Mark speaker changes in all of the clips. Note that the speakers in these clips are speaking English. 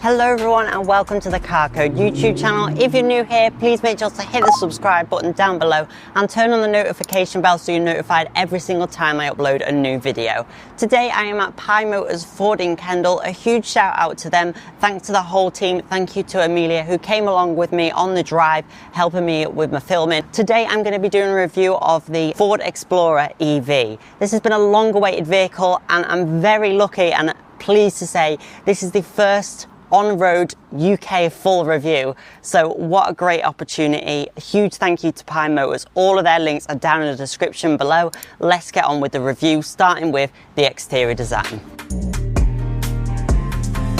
Speaker 1: Hello everyone and welcome to the Carcode YouTube channel. If you're new here, please make sure to hit the subscribe button down below and turn on the notification bell so you're notified every single time I upload a new video. Today I am at Pi Motors Ford in Kendal. A huge shout out to them. Thanks to the whole team. Thank you to Amelia who came along with me on the drive, helping me with my filming. Today I'm going to be doing a review of the Ford Explorer EV. This has been a long awaited vehicle and I'm very lucky and pleased to say this is the first on-road UK full review, so what a great opportunity. A huge thank you to Pi Motors. All of their links are down in the description below. Let's get on with the review, starting with the exterior design.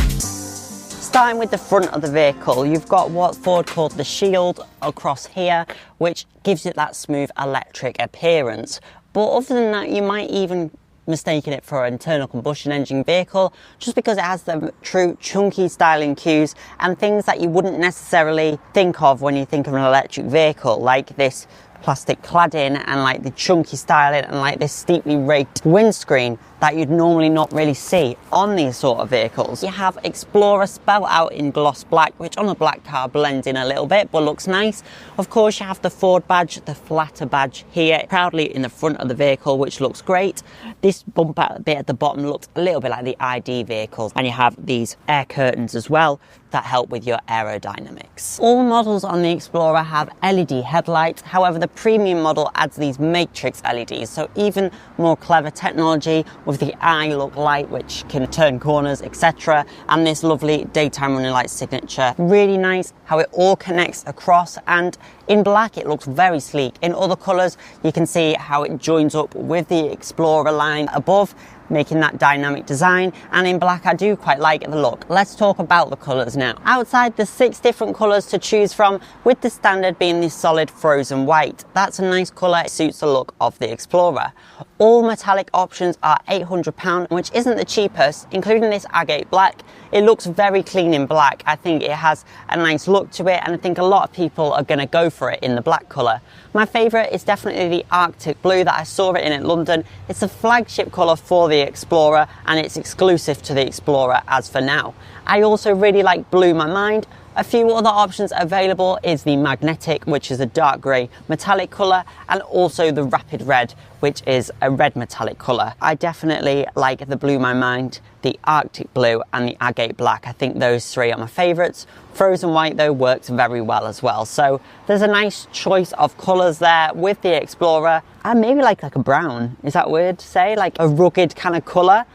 Speaker 1: Starting with the front of the vehicle, you've got what Ford called the shield across here, which gives it that smooth electric appearance. But other than that, you might even mistaking it for an internal combustion engine vehicle just because it has the true chunky styling cues and things that you wouldn't necessarily think of when you think of an electric vehicle, like this plastic cladding and like the chunky styling and like this steeply raked windscreen that you'd normally not really see on these sort of vehicles. You have Explorer spelled out in gloss black, which on a black car blends in a little bit but looks nice. Of course you have the Ford badge, the flatter badge here proudly in the front of the vehicle, which looks great. This bumper bit at the bottom looks a little bit like the ID vehicles, and you have these air curtains as well that help with your aerodynamics. All models on the Explorer have LED headlights, however the premium model adds these matrix LEDs, so even more clever technology with the eye look light which can turn corners, etc., and this lovely daytime running light signature. Really nice how it all connects across, and in black it looks very sleek. In other colours you can see how it joins up with the Explorer line above, making that dynamic design, and in black I do quite like the look. Let's talk about the colours now. Outside, there's 6 different colours to choose from, with the standard being the solid frozen white. That's a nice colour, it suits the look of the Explorer. All metallic options are £800, which isn't the cheapest, including this agate black. It looks very clean in black. I think it has a nice look to it, and I think a lot of people are going to go for it in the black colour. My favourite is definitely the Arctic blue that I saw it in London. It's a flagship colour for the Explorer and it's exclusive to the Explorer as for now. I also really like Blue My Mind. A few other options available is the Magnetic, which is a dark grey metallic colour, and also the Rapid Red, which is a red metallic colour. I definitely like the Blue My Mind, the Arctic Blue and the Agate Black. I think those 3 are my favourites. Frozen White though works very well as well. So there's a nice choice of colours there with the Explorer. And maybe like a brown, is that weird to say? Like a rugged kind of colour.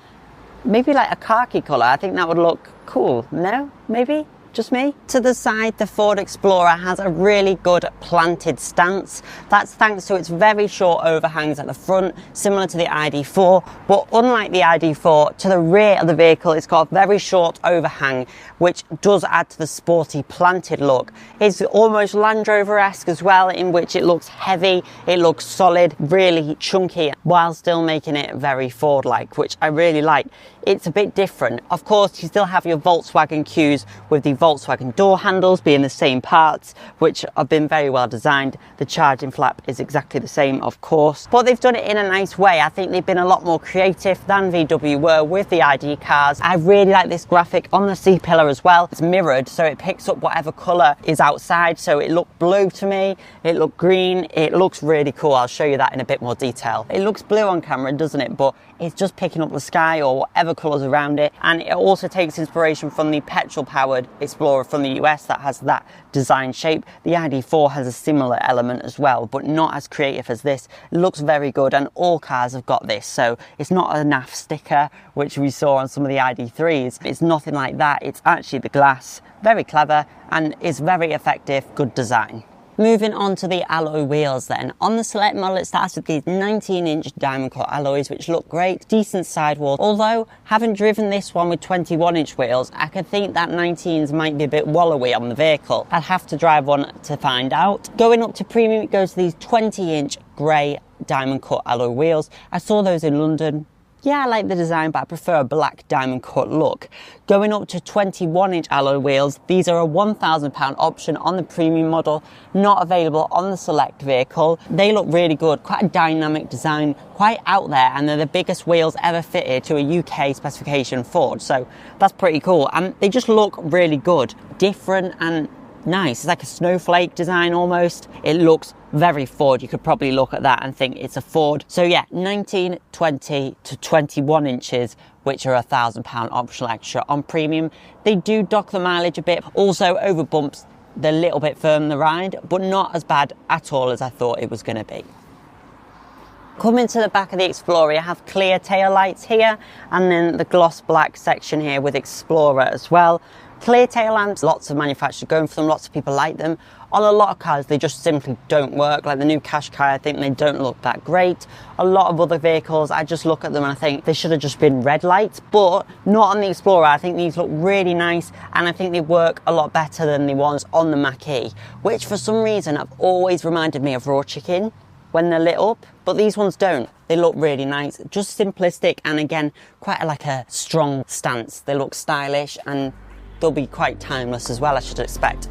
Speaker 1: Maybe like a khaki colour, I think that would look cool. No? Maybe? Just me? To the side, the Ford Explorer has a really good planted stance. That's thanks to its very short overhangs at the front, similar to the ID4, but unlike the ID4, to the rear of the vehicle it's got a very short overhang, which does add to the sporty planted look. It's almost Land Rover-esque as well, in which it looks heavy, it looks solid, really chunky, while still making it very Ford-like, which I really like. It's a bit different. Of course, you still have your Volkswagen cues with the Volkswagen door handles being the same parts, which have been very well designed. The charging flap is exactly the same, of course, but they've done it in a nice way. I think they've been a lot more creative than VW were with the ID cars. I really like this graphic on the C-pillar as well. It's mirrored, so it picks up whatever colour is outside, so it looked blue to me, it looked green, it looks really cool. I'll show you that in a bit more detail. It looks blue on camera, doesn't it? But it's just picking up the sky or whatever colours around it, and it also takes inspiration from the petrol-powered Explorer from the US that has that design shape. The ID4 has a similar element as well, but not as creative as this. It looks very good, and all cars have got this, so it's not a naff sticker which we saw on some of the ID3s. It's nothing like that. It's actually the glass. Very clever and is very effective, good design. Moving on to the alloy wheels then. On the Select model it starts with these 19-inch diamond cut alloys which look great, decent sidewall. Although, having driven this one with 21-inch wheels, I could think that 19s might be a bit wallowy on the vehicle. I'd have to drive one to find out. Going up to premium, it goes to these 20-inch grey diamond cut alloy wheels. I saw those in London. Yeah, I like the design, but I prefer a black diamond cut look. Going up to 21-inch alloy wheels, these are a £1,000 option on the premium model, not available on the select vehicle. They look really good, quite a dynamic design, quite out there, and they're the biggest wheels ever fitted to a UK specification Ford, so that's pretty cool. And they just look really good, different and nice. It's like a snowflake design almost. It looks very Ford. You could probably look at that and think it's a Ford. So yeah, 19, 20 to 21 inches, which are £1,000 optional extra on premium. They do dock the mileage a bit. Also over bumps, they're a little bit firm in the ride, but not as bad at all as I thought it was going to be. Coming to the back of the Explorer, you have clear tail lights here, and then the gloss black section here with Explorer as well. Clear tail lamps, lots of manufacturers going for them, lots of people like them. On a lot of cars, they just simply don't work. Like the new Qashqai, I think they don't look that great. A lot of other vehicles, I just look at them and I think they should have just been red lights, but not on the Explorer. I think these look really nice, and I think they work a lot better than the ones on the Mach E, which for some reason have always reminded me of raw chicken when they're lit up, but these ones don't. They look really nice, just simplistic, and again, quite like a strong stance. They look stylish and they'll be quite timeless as well, I should expect.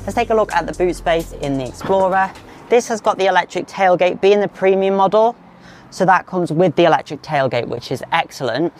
Speaker 1: Let's take a look at the boot space in the Explorer. This has got the electric tailgate, being the premium model, so that comes with the electric tailgate, which is excellent.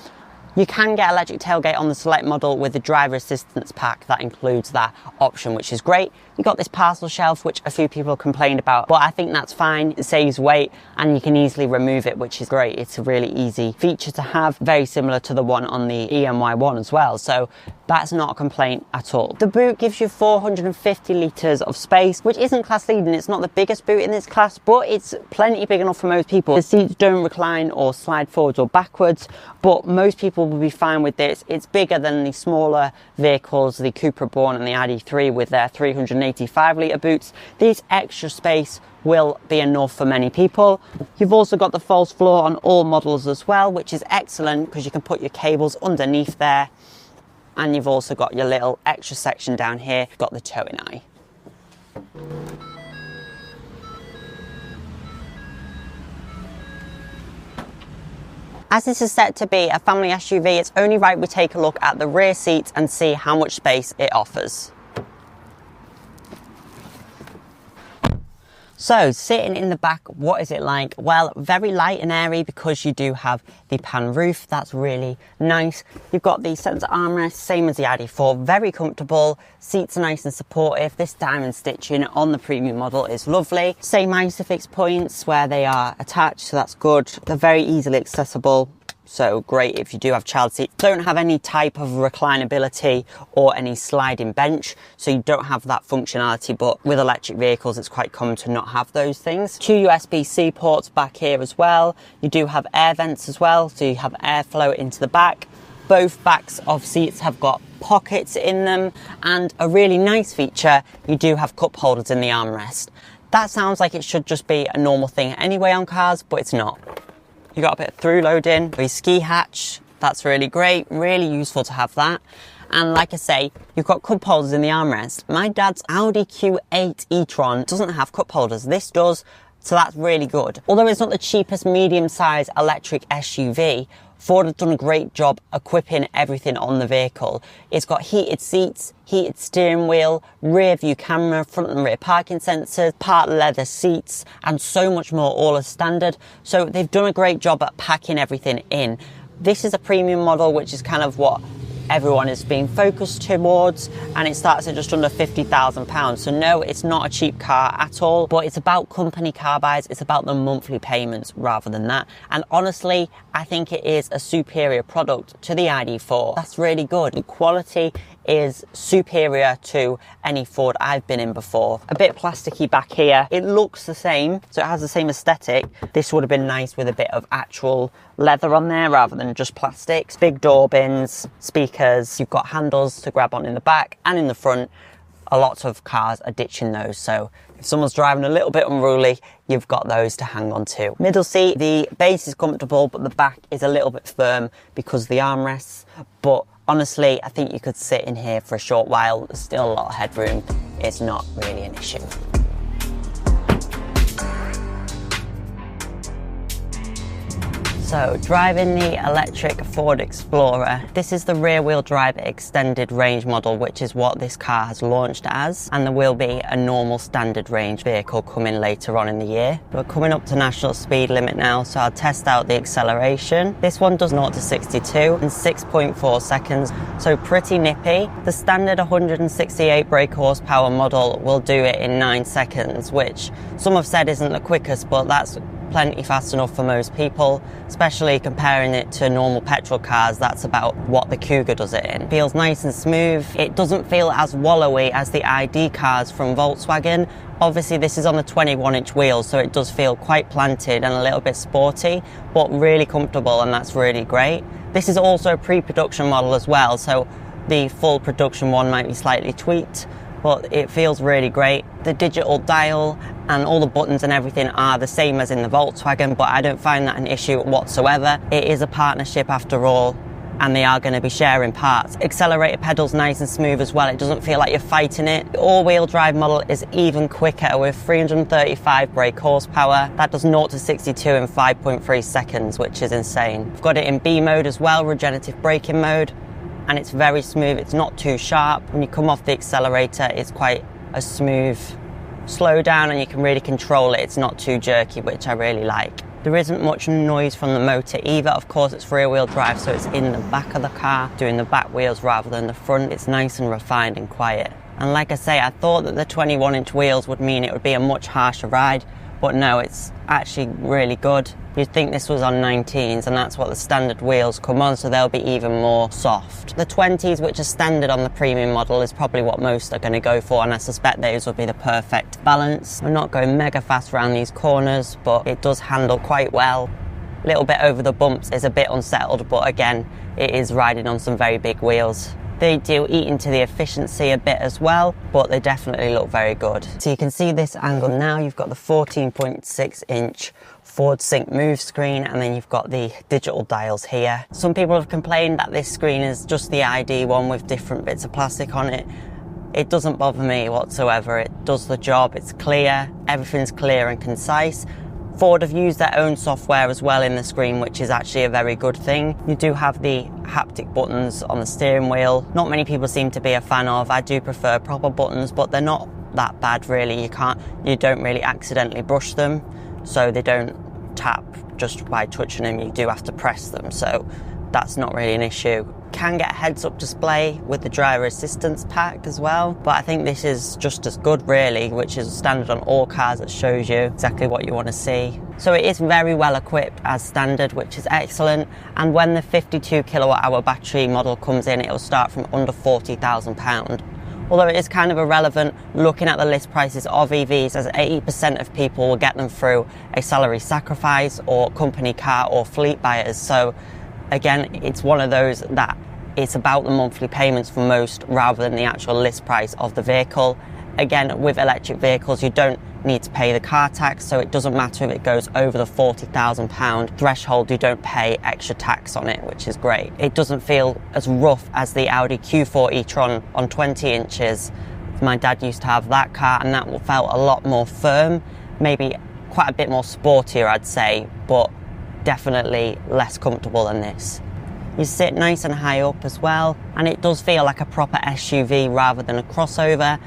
Speaker 1: You can get electric tailgate on the select model with the driver assistance pack that includes that option, which is great. You've got this parcel shelf, which a few people complained about, but I think that's fine. It saves weight and you can easily remove it, which is great. It's a really easy feature to have, very similar to the one on the EMY1 as well. So that's not a complaint at all. The boot gives you 450 litres of space, which isn't class leading. It's not the biggest boot in this class, but it's plenty big enough for most people. The seats don't recline or slide forwards or backwards, but most people will be fine with this. It's bigger than the smaller vehicles, the Cupra Born and the ID3 with their 385 litre boots. This extra space will be enough for many people. You've also got the false floor on all models as well, which is excellent because you can put your cables underneath there. And you've also got your little extra section down here, got the towing eye. As this is set to be a family SUV, it's only right we take a look at the rear seats and see how much space it offers. So, sitting in the back, what is it like? Well, very light and airy because you do have the pan roof. That's really nice. You've got the centre armrest, same as the ID4, very comfortable. Seats are nice and supportive. This diamond stitching on the premium model is lovely. Same ISOFIX points where they are attached, so that's good. They're very easily accessible. So great if you do have child seats. Don't have any type of reclinability or any sliding bench, so you don't have that functionality, but with electric vehicles it's quite common to not have those things. 2 USB-C ports back here as well. You do have air vents as well, so you have airflow into the back. Both backs of seats have got pockets in them, and a really nice feature, you do have cup holders in the armrest. That sounds like it should just be a normal thing anyway on cars, but it's not. You got a bit of through loading, a ski hatch, that's really great, really useful to have that. And like I say, you've got cup holders in the armrest. My dad's Audi Q8 e-tron doesn't have cup holders, this does, so that's really good. Although it's not the cheapest medium-sized electric SUV, Ford has done a great job equipping everything on the vehicle. It's got heated seats, heated steering wheel, rear view camera, front and rear parking sensors, part leather seats, and so much more, all as standard. So they've done a great job at packing everything in. This is a premium model, which is kind of what everyone is being focused towards, and it starts at just under £50,000. So no, it's not a cheap car at all, but it's about company car buys, it's about the monthly payments rather than that. And honestly, I think it is a superior product to the ID4. That's really good. The quality is superior to any Ford I've been in before. A bit plasticky back here. It looks the same, so it has the same aesthetic. This would have been nice with a bit of actual leather on there rather than just plastics. Big door bins, speakers, you've got handles to grab on in the back and in the front. A lot of cars are ditching those, so if someone's driving a little bit unruly, you've got those to hang on to. Middle seat, the base is comfortable, but the back is a little bit firm because of the armrests. But honestly, I think you could sit in here for a short while. There's still a lot of headroom. It's not really an issue. So, driving the electric Ford Explorer. This is the rear-wheel drive extended range model, which is what this car has launched as, and there will be a normal standard range vehicle coming later on in the year. We're coming up to national speed limit now, so I'll test out the acceleration. This one does 0 to 62 in 6.4 seconds, so pretty nippy. The standard 168 brake horsepower model will do it in 9 seconds, which some have said isn't the quickest, but that's plenty fast enough for most people, especially comparing it to normal petrol cars. That's about what the Cougar does it in. Feels nice and smooth. It doesn't feel as wallowy as the ID cars from Volkswagen. Obviously this is on the 21-inch wheels, so it does feel quite planted and a little bit sporty, but really comfortable, and that's really great. This is also a pre-production model as well, so the full production one might be slightly tweaked, but it feels really great. The digital dial and all the buttons and everything are the same as in the Volkswagen, but I don't find that an issue whatsoever. It is a partnership after all, and they are going to be sharing parts. Accelerator pedal's nice and smooth as well. It doesn't feel like you're fighting it. The all-wheel drive model is even quicker with 335 brake horsepower. That does 0 to 62 in 5.3 seconds, which is insane. I've got it in B mode as well, regenerative braking mode, and it's very smooth. It's not too sharp. When you come off the accelerator, it's quite a smooth slow down, and you can really control it. It's not too jerky, which I really like. There isn't much noise from the motor either. Of course, it's rear-wheel drive, so it's in the back of the car, doing the back wheels rather than the front. It's nice and refined and quiet. And like I say, I thought that the 21-inch wheels would mean it would be a much harsher ride, but no, it's actually really good. You'd think this was on 19s, and that's what the standard wheels come on, so they'll be even more soft. The 20s, which are standard on the premium model, is probably what most are going to go for, and I suspect those will be the perfect balance. I'm not going mega fast around these corners, but it does handle quite well. A little bit over the bumps is a bit unsettled, but again, it is riding on some very big wheels. They do eat into the efficiency a bit as well, but they definitely look very good. So you can see this angle now. You've got the 14.6-inch Ford Sync Move screen, and then you've got the digital dials here. Some people have complained that this screen is just the ID one with different bits of plastic on it. It doesn't bother me whatsoever. It does the job. It's clear. Everything's clear and concise. Ford have used their own software as well in the screen, which is actually a very good thing. You do have the haptic buttons on the steering wheel. Not many people seem to be a fan of. I do prefer proper buttons, but they're not that bad really. You don't really accidentally brush them, so they don't tap just by touching them. You do have to press them, so that's not really an issue. Can get a heads-up display with the driver assistance pack as well, but I think this is just as good really, which is standard on all cars. That shows you exactly what you want to see. So it is very well equipped as standard, which is excellent, and when the 52 kilowatt hour battery model comes in, it will start from under £40,000. Although it is kind of irrelevant looking at the list prices of EVs, as 80% of people will get them through a salary sacrifice or company car or fleet buyers. So again, it's one of those that it's about the monthly payments for most rather than the actual list price of the vehicle. Again, with electric vehicles, you don't need to pay the car tax, so it doesn't matter if it goes over the £40,000 threshold, you don't pay extra tax on it, which is great. It doesn't feel as rough as the Audi Q4 e-tron on 20 inches. My dad used to have that car, and that felt a lot more firm, maybe quite a bit more sportier, I'd say, but definitely less comfortable than this. You sit nice and high up as well, and it does feel like a proper SUV rather than a crossover.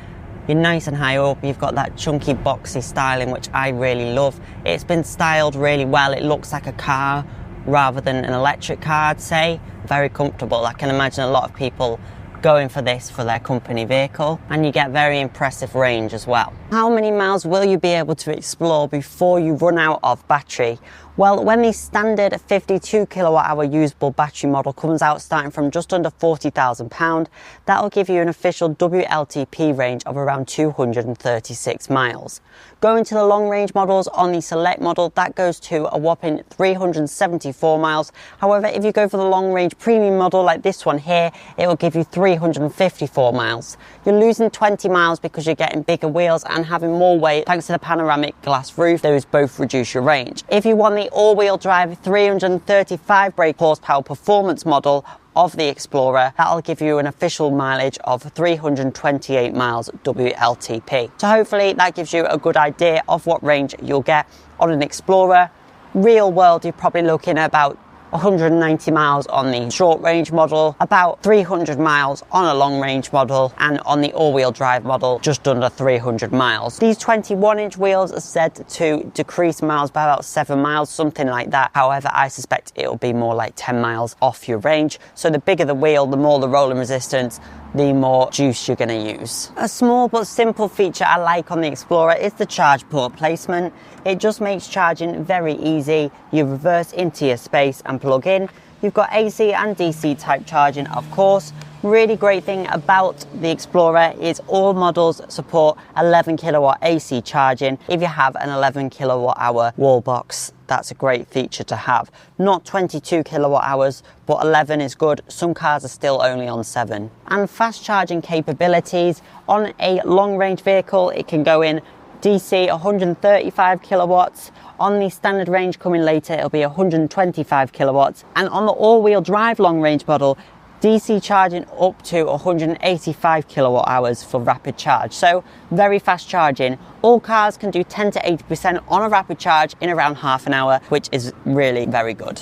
Speaker 1: You're nice and high up, you've got that chunky boxy styling, which I really love. It's been styled really well. It looks like a car rather than an electric car, I'd say. Very comfortable. I can imagine a lot of people going for this for their company vehicle, and you get very impressive range as well. How many miles will you be able to explore before you run out of battery? Well, when the standard 52 kilowatt hour usable battery model comes out starting from just under £40,000, that'll give you an official WLTP range of around 236 miles. Going to the long range models on the Select model, that goes to a whopping 374 miles. However, if you go for the long range premium model like this one here, it will give you 354 miles. You're losing 20 miles because you're getting bigger wheels and having more weight thanks to the panoramic glass roof. Those both reduce your range. If you want the all-wheel drive 335 brake horsepower performance model of the Explorer, that'll give you an official mileage of 328 miles WLTP. So hopefully that gives you a good idea of what range you'll get on an Explorer. Real world, you're probably looking at about 190 miles on the short range model, about 300 miles on a long range model, and on the all-wheel drive model, just under 300 miles. These 21-inch wheels are said to decrease miles by about 7 miles, something like that. However, I suspect it'll be more like 10 miles off your range. So the bigger the wheel, the more the rolling resistance, the more juice you're going to use. A small but simple feature I like on the Explorer is the charge port placement. It just makes charging very easy. You reverse into your space and plug in. You've got AC and DC type charging, of course. Really great thing about the Explorer is all models support 11 kilowatt AC charging. If you have an 11 kilowatt hour wall box, that's a great feature to have. Not 22 kilowatt hours, but 11 is good. Some cars are still only on 7. And fast charging capabilities. On a long range vehicle, it can go in DC 135 kilowatts. On the standard range coming later, it'll be 125 kilowatts. And on the all-wheel drive long range model, DC charging up to 185 kilowatt hours for rapid charge. So very fast charging. All cars can do 10 to 80% on a rapid charge in around half an hour, which is really very good.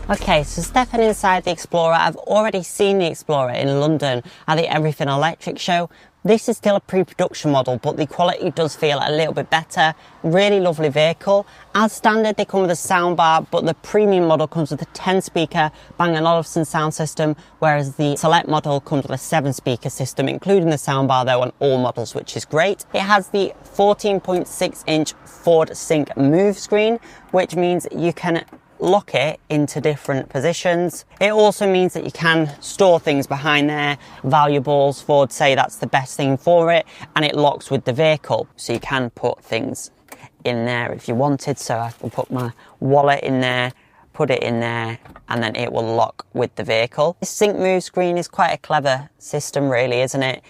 Speaker 1: Okay, so stepping inside the Explorer, I've already seen the Explorer in London at the Everything Electric show. This is still a pre-production model, but the quality does feel a little bit better. Really lovely vehicle. As standard, they come with a soundbar, but the premium model comes with a 10-speaker Bang & Olufsen sound system, whereas the Select model comes with a 7-speaker system, including the soundbar though on all models, which is great. It has the 14.6-inch Ford Sync Move screen, which means you can lock it into different positions. It also means that you can store things behind there, valuables. Ford say that's the best thing for it, and it locks with the vehicle, so you can put things in there if you wanted. So I can put my wallet in there, put it in there, and then it will lock with the vehicle. This Sync Move screen is quite a clever system really, isn't it?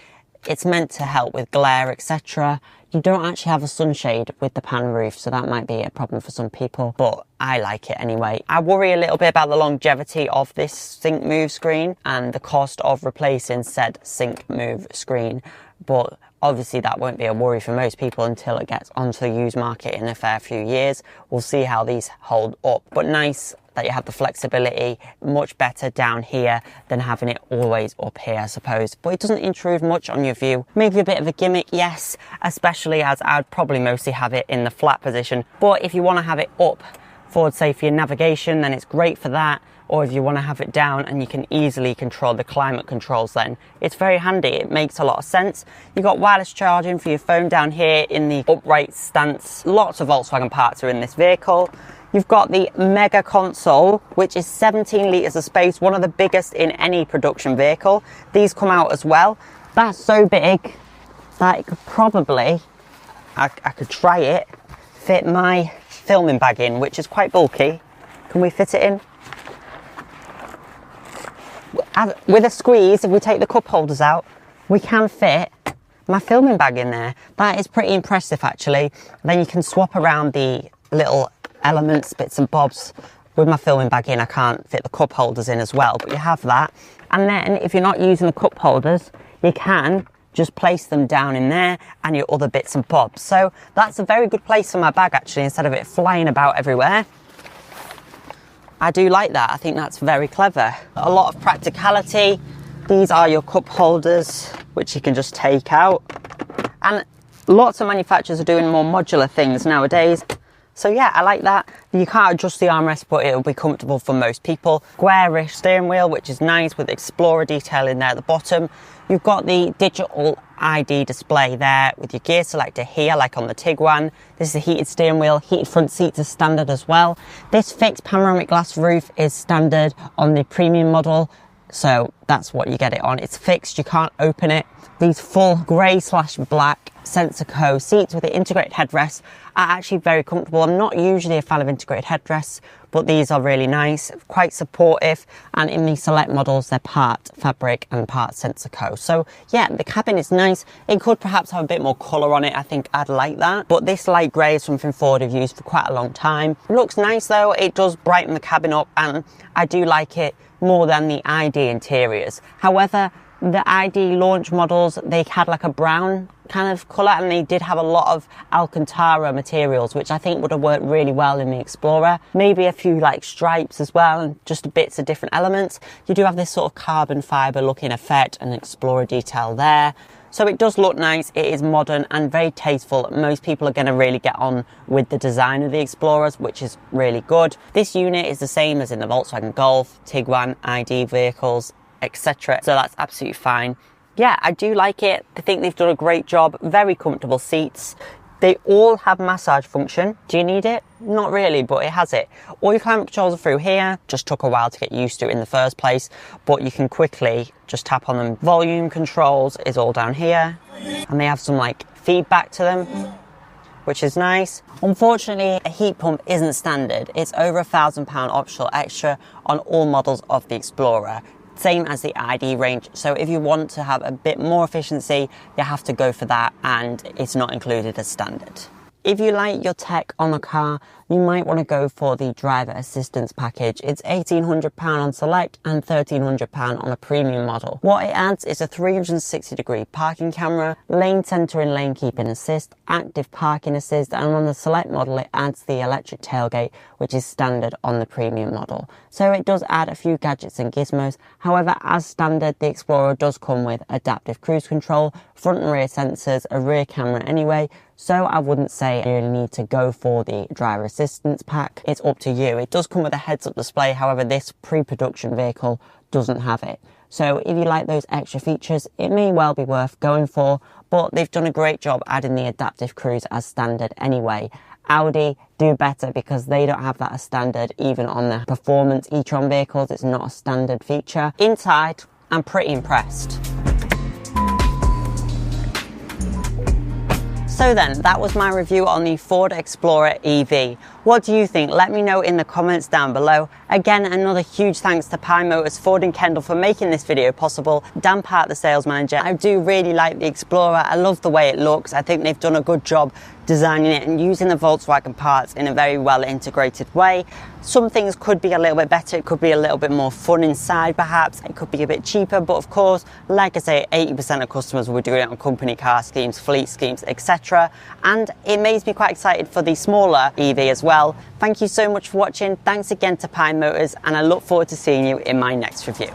Speaker 1: It's meant to help with glare, etc. You don't actually have a sunshade with the pan roof, so that might be a problem for some people, but I like it anyway. I worry a little bit about the longevity of this Sync Move screen and the cost of replacing said Sync Move screen, but obviously that won't be a worry for most people until it gets onto the used market in a fair few years. We'll see how these hold up, but nice that you have the flexibility. Much better down here than having it always up here, I suppose, but it doesn't intrude much on your view. Maybe a bit of a gimmick, yes, especially as I'd probably mostly have it in the flat position, but if you want to have it up forward, say for your navigation, then it's great for that. Or if you want to have it down and you can easily control the climate controls, then it's very handy. It makes a lot of sense. You've got wireless charging for your phone down here in the upright stance. Lots of Volkswagen parts are in this vehicle. You've got the mega console, which is 17 litres of space, one of the biggest in any production vehicle. These come out as well. That's so big that it could probably, I could try it, fit my filming bag in, which is quite bulky. Can we fit it in? With a squeeze, if we take the cup holders out, we can fit my filming bag in there. That is pretty impressive actually. Then you can swap around the little elements, bits and bobs. With my filming bag in, I can't fit the cup holders in as well, but you have that. And then if you're not using the cup holders, you can just place them down in there and your other bits and bobs. So that's a very good place for my bag actually, instead of it flying about everywhere. I do like that. I think that's very clever. A lot of practicality. These are your cup holders, which you can just take out. And lots of manufacturers are doing more modular things nowadays. So yeah, I like that. You can't adjust the armrest, but it'll be comfortable for most people. Squarish steering wheel, which is nice with Explorer detail in there at the bottom. You've got the digital ID display there with your gear selector here, like on the Tiguan. This is a heated steering wheel. Heated front seats are standard as well. This fixed panoramic glass roof is standard on the premium model. So that's what you get it on. It's fixed, you can't open it. These full grey/black Sensico seats with the integrated headrests are actually very comfortable. I'm not usually a fan of integrated headrests, but these are really nice, quite supportive, and in the Select models they're part fabric and part Sensico. So yeah, the cabin is nice. It could perhaps have a bit more colour on it. I think I'd like that, but this light grey is something Ford have used for quite a long time. It looks nice though. It does brighten the cabin up, and I do like it more than the ID interiors. However, The ID launch models, they had like a brown kind of colour, and they did have a lot of Alcantara materials, which I think would have worked really well in the Explorer. Maybe a few like stripes as well, and just bits of different elements. You do have this sort of carbon fibre looking effect and Explorer detail there. So it does look nice, it is modern and very tasteful. Most people are going to really get on with the design of the Explorers, which is really good. This unit is the same as in the Volkswagen Golf, Tiguan, ID vehicles, etc. So that's absolutely fine. Yeah, I do like it. I think they've done a great job. Very comfortable seats. They all have massage function. Do you need it? Not really, but it has it. All your climate controls are through here. Just took a while to get used to it in the first place, but you can quickly just tap on them. Volume controls is all down here, and they have some like feedback to them, which is nice. Unfortunately, a heat pump isn't standard. It's over £1,000 optional extra on all models of the Explorer. Same as the ID range. So if you want to have a bit more efficiency, you have to go for that, and it's not included as standard. If you like your tech on a car, you might want to go for the driver assistance package. It's £1,800 on select and £1,300 on a premium model. What it adds is a 360-degree parking camera, lane centering, lane keeping assist, active parking assist, and on the select model it adds the electric tailgate, which is standard on the premium model. So it does add a few gadgets and gizmos. However, as standard, the Explorer does come with adaptive cruise control, front and rear sensors, a rear camera anyway, so I wouldn't say you really need to go for the driver assistance pack. It's up to you. It does come with a heads-up display, however this pre-production vehicle doesn't have it. So if you like those extra features, it may well be worth going for, but they've done a great job adding the adaptive cruise as standard anyway. Audi do better because they don't have that as standard even on the performance e-tron vehicles. It's not a standard feature. Inside, I'm pretty impressed. So then, that was my review on the Ford Explorer EV. What do you think? Let me know in the comments down below. Again, another huge thanks to Pi Motors, Ford and Kendall for making this video possible. Dan Part, the sales manager. I do really like the Explorer. I love the way it looks. I think they've done a good job designing it and using the Volkswagen parts in a very well integrated way. Some things could be a little bit better. It could be a little bit more fun inside perhaps. It could be a bit cheaper, but of course, like I say, 80% of customers will do it on company car schemes, fleet schemes, etc. And it makes me quite excited for the smaller EV as well. Thank you so much for watching. Thanks again to Pi Motors, and I look forward to seeing you in my next review.